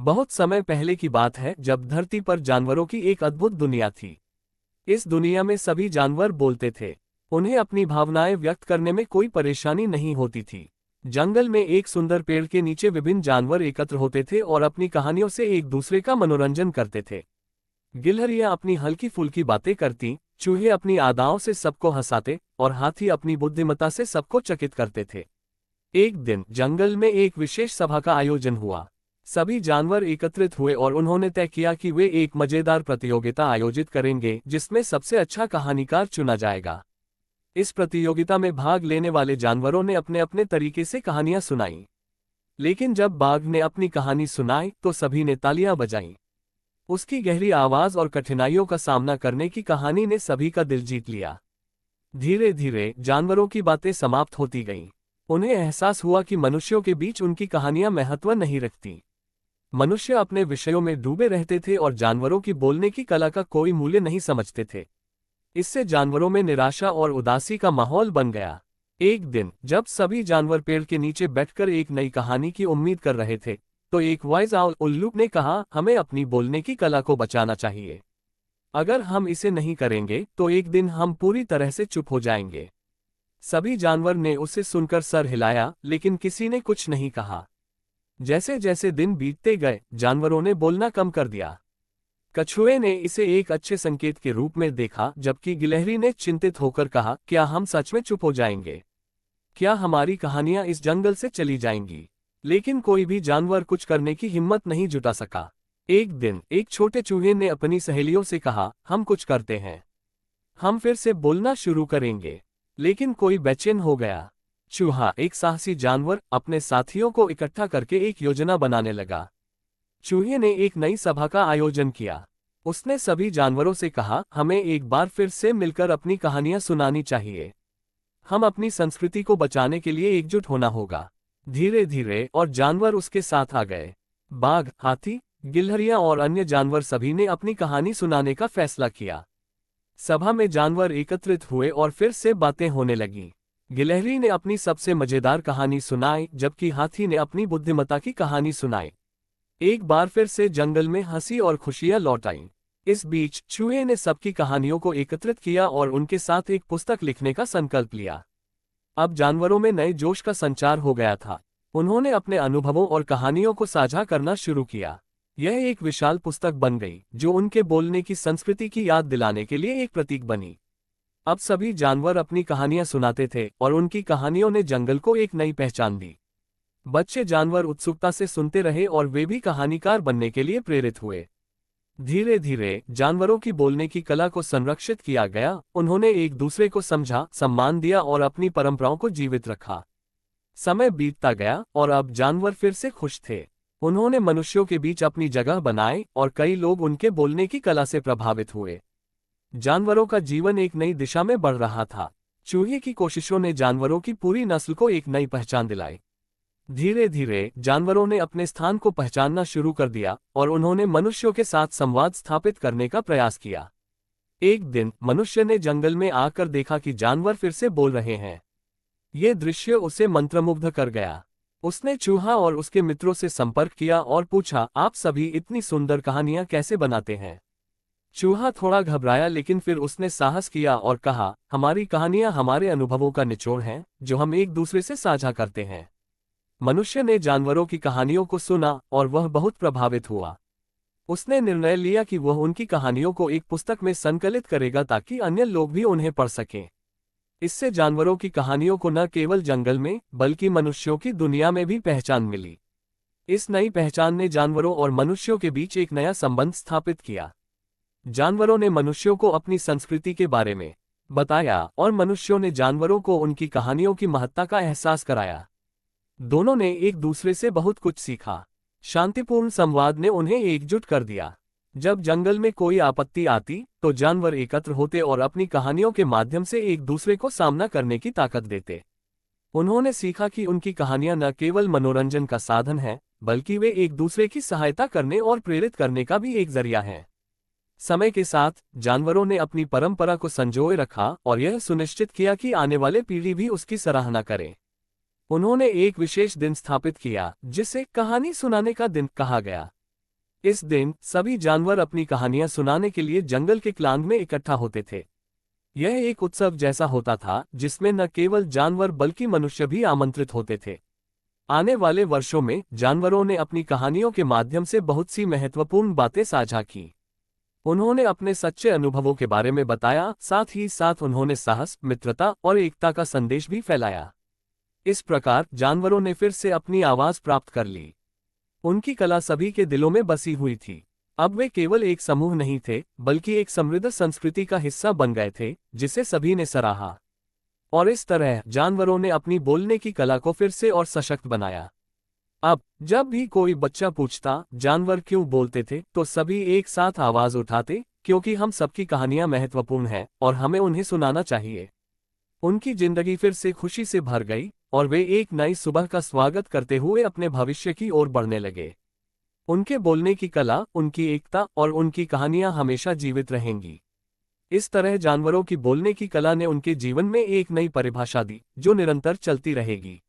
बहुत समय पहले की बात है जब धरती पर जानवरों की एक अद्भुत दुनिया थी। इस दुनिया में सभी जानवर बोलते थे। उन्हें अपनी भावनाएं व्यक्त करने में कोई परेशानी नहीं होती थी। जंगल में एक सुंदर पेड़ के नीचे विभिन्न जानवर एकत्र होते थे और अपनी कहानियों से एक दूसरे का मनोरंजन करते थे। गिलहरियां अपनी हल्की फुल्की बातें करती, चूहे अपनी अदाओं से सबको हंसाते और हाथी अपनी बुद्धिमत्ता से सबको चकित करते थे। एक दिन जंगल में एक विशेष सभा का आयोजन हुआ। सभी जानवर एकत्रित हुए और उन्होंने तय किया कि वे एक मजेदार प्रतियोगिता आयोजित करेंगे जिसमें सबसे अच्छा कहानीकार चुना जाएगा। इस प्रतियोगिता में भाग लेने वाले जानवरों ने अपने अपने तरीके से कहानियां सुनाई। लेकिन जब बाघ ने अपनी कहानी सुनाई तो सभी ने तालियां बजाईं। उसकी गहरी आवाज और कठिनाइयों का सामना करने की कहानी ने सभी का दिल जीत लिया। धीरे धीरे जानवरों की बातें समाप्त होती गईं। उन्हें एहसास हुआ कि मनुष्यों के बीच उनकी कहानियां महत्व नहीं रखती। मनुष्य अपने विषयों में डूबे रहते थे और जानवरों की बोलने की कला का कोई मूल्य नहीं समझते थे। इससे जानवरों में निराशा और उदासी का माहौल बन गया। एक दिन जब सभी जानवर पेड़ के नीचे बैठकर एक नई कहानी की उम्मीद कर रहे थे, तो एक वाइज उल्लू ने कहा, हमें अपनी बोलने की कला को बचाना चाहिए। अगर हम इसे नहीं करेंगे तो एक दिन हम पूरी तरह से चुप हो जाएंगे। सभी जानवर ने उसे सुनकर सर हिलाया, लेकिन किसी ने कुछ नहीं कहा। जैसे जैसे दिन बीतते गए, जानवरों ने बोलना कम कर दिया। कछुए ने इसे एक अच्छे संकेत के रूप में देखा, जबकि गिलहरी ने चिंतित होकर कहा, क्या हम सच में चुप हो जाएंगे? क्या हमारी कहानियां इस जंगल से चली जाएंगी? लेकिन कोई भी जानवर कुछ करने की हिम्मत नहीं जुटा सका। एक दिन एक छोटे चूहे ने अपनी सहेलियों से कहा, हम कुछ करते हैं। हम फिर से बोलना शुरू करेंगे। लेकिन कोई बेचैन हो गया। चूहा, एक साहसी जानवर, अपने साथियों को इकट्ठा करके एक योजना बनाने लगा। चूहे ने एक नई सभा का आयोजन किया। उसने सभी जानवरों से कहा, हमें एक बार फिर से मिलकर अपनी कहानियां सुनानी चाहिए। हम अपनी संस्कृति को बचाने के लिए एकजुट होना होगा। धीरे धीरे और जानवर उसके साथ आ गए। बाघ, हाथी, गिलहरियां और अन्य जानवर सभी ने अपनी कहानी सुनाने का फैसला किया। सभा में जानवर एकत्रित हुए और फिर से बातें होने लगीं। गिलहरी ने अपनी सबसे मजेदार कहानी सुनाई, जबकि हाथी ने अपनी बुद्धिमत्ता की कहानी सुनाई। एक बार फिर से जंगल में हंसी और खुशियां लौट आईं। इस बीच चूहे ने सबकी कहानियों को एकत्रित किया और उनके साथ एक पुस्तक लिखने का संकल्प लिया। अब जानवरों में नए जोश का संचार हो गया था। उन्होंने अपने अनुभवों और कहानियों को साझा करना शुरू किया। यह एक विशाल पुस्तक बन गई, जो उनके बोलने की संस्कृति की याद दिलाने के लिए एक प्रतीक बनी। अब सभी जानवर अपनी कहानियां सुनाते थे और उनकी कहानियों ने जंगल को एक नई पहचान दी। बच्चे जानवर उत्सुकता से सुनते रहे और वे भी कहानीकार बनने के लिए प्रेरित हुए। धीरे धीरे जानवरों की बोलने की कला को संरक्षित किया गया। उन्होंने एक दूसरे को समझा, सम्मान दिया और अपनी परंपराओं को जीवित रखा। समय बीतता गया और अब जानवर फिर से खुश थे। उन्होंने मनुष्यों के बीच अपनी जगह बनाई और कई लोग उनके बोलने की कला से प्रभावित हुए। जानवरों का जीवन एक नई दिशा में बढ़ रहा था। चूहे की कोशिशों ने जानवरों की पूरी नस्ल को एक नई पहचान दिलाई। धीरे धीरे जानवरों ने अपने स्थान को पहचानना शुरू कर दिया और उन्होंने मनुष्यों के साथ संवाद स्थापित करने का प्रयास किया। एक दिन मनुष्य ने जंगल में आकर देखा कि जानवर फिर से बोल रहे हैं। ये दृश्य उसे मंत्रमुग्ध कर गया। उसने चूहा और उसके मित्रों से संपर्क किया और पूछा, आप सभी इतनी सुंदर कहानियां कैसे बनाते हैं? चूहा थोड़ा घबराया, लेकिन फिर उसने साहस किया और कहा, हमारी कहानियां हमारे अनुभवों का निचोड़ हैं, जो हम एक दूसरे से साझा करते हैं। मनुष्य ने जानवरों की कहानियों को सुना और वह बहुत प्रभावित हुआ। उसने निर्णय लिया कि वह उनकी कहानियों को एक पुस्तक में संकलित करेगा ताकि अन्य लोग भी उन्हें पढ़ सकें। इससे जानवरों की कहानियों को न केवल जंगल में बल्कि मनुष्यों की दुनिया में भी पहचान मिली। इस नई पहचान ने जानवरों और मनुष्यों के बीच एक नया संबंध स्थापित किया। जानवरों ने मनुष्यों को अपनी संस्कृति के बारे में बताया और मनुष्यों ने जानवरों को उनकी कहानियों की महत्ता का एहसास कराया। दोनों ने एक दूसरे से बहुत कुछ सीखा। शांतिपूर्ण संवाद ने उन्हें एकजुट कर दिया। जब जंगल में कोई आपत्ति आती तो जानवर एकत्र होते और अपनी कहानियों के माध्यम से एक दूसरे को सामना करने की ताकत देते। उन्होंने सीखा कि उनकी कहानियां न केवल मनोरंजन का साधन है, बल्कि वे एक दूसरे की सहायता करने और प्रेरित करने का भी एक जरिया है। समय के साथ जानवरों ने अपनी परंपरा को संजोए रखा और यह सुनिश्चित किया कि आने वाले पीढ़ी भी उसकी सराहना करे। उन्होंने एक विशेष दिन स्थापित किया जिसे कहानी सुनाने का दिन कहा गया। इस दिन सभी जानवर अपनी कहानियां सुनाने के लिए जंगल के क्लांग में इकट्ठा होते थे। यह एक उत्सव जैसा होता था जिसमें न केवल जानवर बल्कि मनुष्य भी आमंत्रित होते थे। आने वाले वर्षों में जानवरों ने अपनी कहानियों के माध्यम से बहुत सी महत्वपूर्ण बातें साझा की। उन्होंने अपने सच्चे अनुभवों के बारे में बताया, साथ ही साथ उन्होंने साहस, मित्रता और एकता का संदेश भी फैलाया। इस प्रकार जानवरों ने फिर से अपनी आवाज प्राप्त कर ली। उनकी कला सभी के दिलों में बसी हुई थी। अब वे केवल एक समूह नहीं थे, बल्कि एक समृद्ध संस्कृति का हिस्सा बन गए थे, जिसे सभी ने सराहा। और इस तरह जानवरों ने अपनी बोलने की कला को फिर से और सशक्त बनाया। अब जब भी कोई बच्चा पूछता जानवर क्यों बोलते थे, तो सभी एक साथ आवाज उठाते, क्योंकि हम सबकी कहानियां महत्वपूर्ण हैं और हमें उन्हें सुनाना चाहिए। उनकी जिंदगी फिर से खुशी से भर गई और वे एक नई सुबह का स्वागत करते हुए अपने भविष्य की ओर बढ़ने लगे। उनके बोलने की कला, उनकी एकता और उनकी कहानियां हमेशा जीवित रहेंगी। इस तरह जानवरों की बोलने की कला ने उनके जीवन में एक नई परिभाषा दी, जो निरंतर चलती रहेगी।